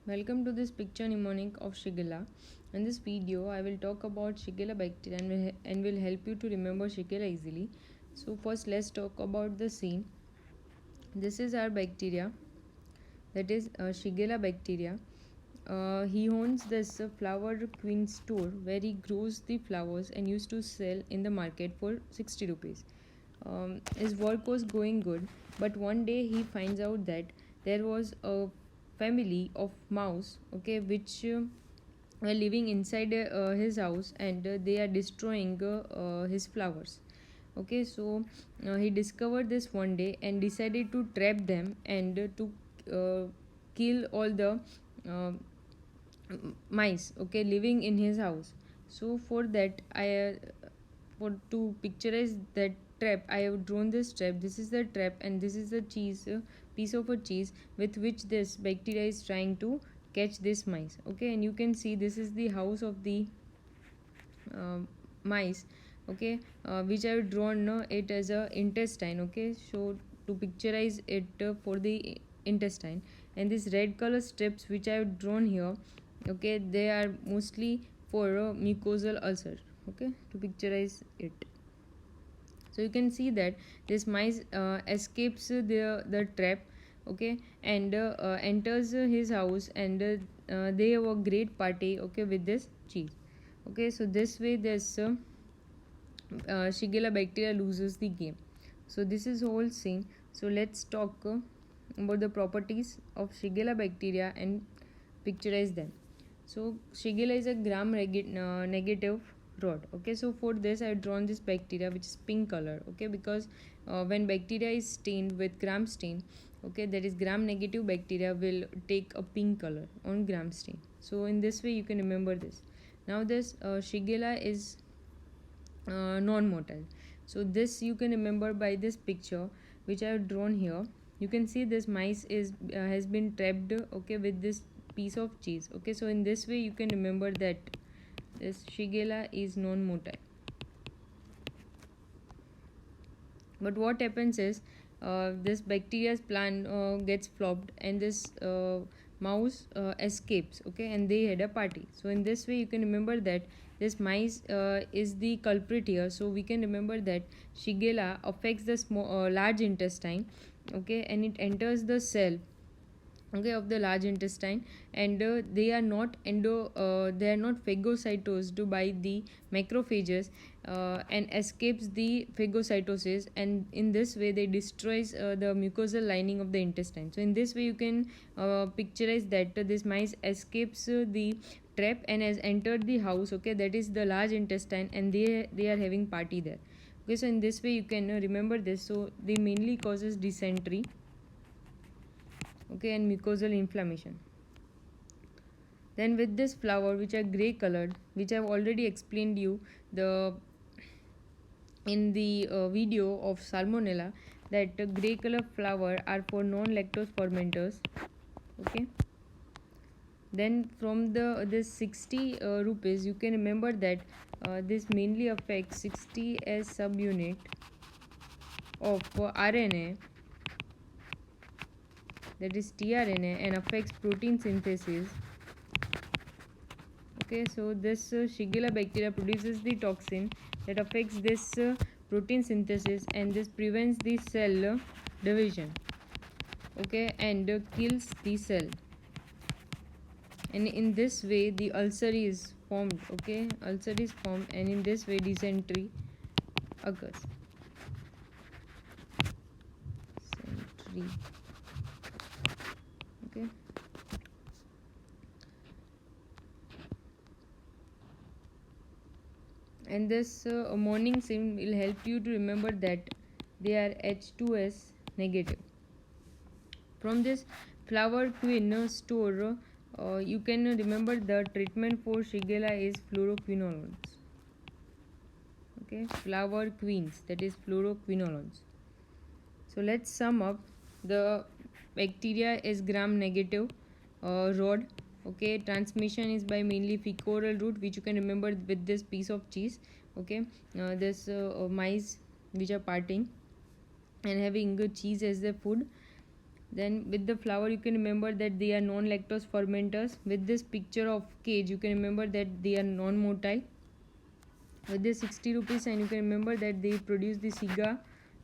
Welcome to this picture mnemonic of Shigella. In this video, I will talk about Shigella bacteria and will help you to remember Shigella easily. So first, let's talk about the scene. This is our bacteria, that is Shigella bacteria. He owns this flower queen store where he grows the flowers and used to sell in the market for 60 rupees. His work was going good, but one day he finds out that there was a family of mouse, okay, which were living inside his house, and they are destroying his flowers. Okay, so he discovered this one day and decided to trap them and to kill all the uh, mice, okay, living in his house. So for that I for to picturize that trap, I have drawn this trap. This is the trap and this is the cheese, piece of a cheese with which this bacteria is trying to catch this mice. Okay, and you can see this is the house of the uh, mice. Okay, which I have drawn it as a intestine. Okay, so to picturize it for the intestine, and these red color strips which I have drawn here, okay, they are mostly for mucosal ulcer. Okay, to picturize it, so you can see that this mice escapes the trap, okay, and enters his house, and they have a great party, okay, with this cheese. Okay, so this way this Shigella bacteria loses the game. So this is whole scene. So let's talk about the properties of Shigella bacteria and picturize them. So Shigella is a negative rod. Okay, so for this I have drawn this bacteria which is pink color. Okay, because when bacteria is stained with gram stain, okay, that is gram negative bacteria will take a pink color on gram stain. So in this way you can remember this. Now this Shigella is non-motile. So this you can remember by this picture which I have drawn here. You can see this mice is has been trapped, okay, with this piece of cheese. Okay, so in this way you can remember that this Shigella is non-motile. But what happens is this bacteria's plan gets flopped, and this mouse escapes, okay, and they had a party. So in this way you can remember that this mice is the culprit here. So we can remember that Shigella affects the large intestine, okay, and it enters the cell, okay, of the large intestine, and they are not phagocytosed by the macrophages, and escapes the phagocytosis, and in this way they destroys the mucosal lining of the intestine. So in this way you can picturize that this mice escapes the trap and has entered the house, okay, that is the large intestine, and they are having party there. Okay, so in this way you can remember this. So they mainly causes dysentery, okay, and mucosal inflammation. Then with this flower which are grey colored, which I've already explained you the in the video of salmonella, that grey color flower are for non lactose fermenters. Okay, then from the this 60 rupees you can remember that this mainly affects 60 as subunit of RNA, that is tRNA, and affects protein synthesis. Okay, so this Shigella bacteria produces the toxin that affects this protein synthesis, and this prevents the cell division, okay, and kills the cell, and in this way the ulcer is formed. Okay, ulcer is formed, and in this way dysentery occurs. Dysentery. Okay, and this morning sim will help you to remember that they are H2S negative. From this flower queen store, you can remember the treatment for Shigella is fluoroquinolones. Okay, flower queens, that is fluoroquinolones. So let's sum up. The bacteria is gram negative rod. Okay, transmission is by mainly fecal route, which you can remember with this piece of cheese. Okay, this mice which are parting and having cheese as their food. Then with the flower you can remember that they are non-lactose fermenters. With this picture of cage you can remember that they are non-motile. With this 60 rupees and you can remember that they produce the Shiga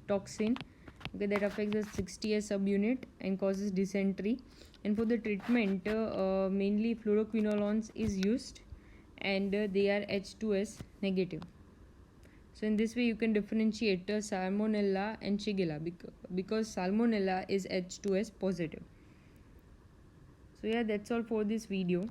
toxin, okay, that affects the 60S subunit and causes dysentery. And for the treatment mainly fluoroquinolones is used, and they are H2S negative. So in this way you can differentiate Salmonella and Shigella because Salmonella is H2S positive. So yeah, that's all for this video.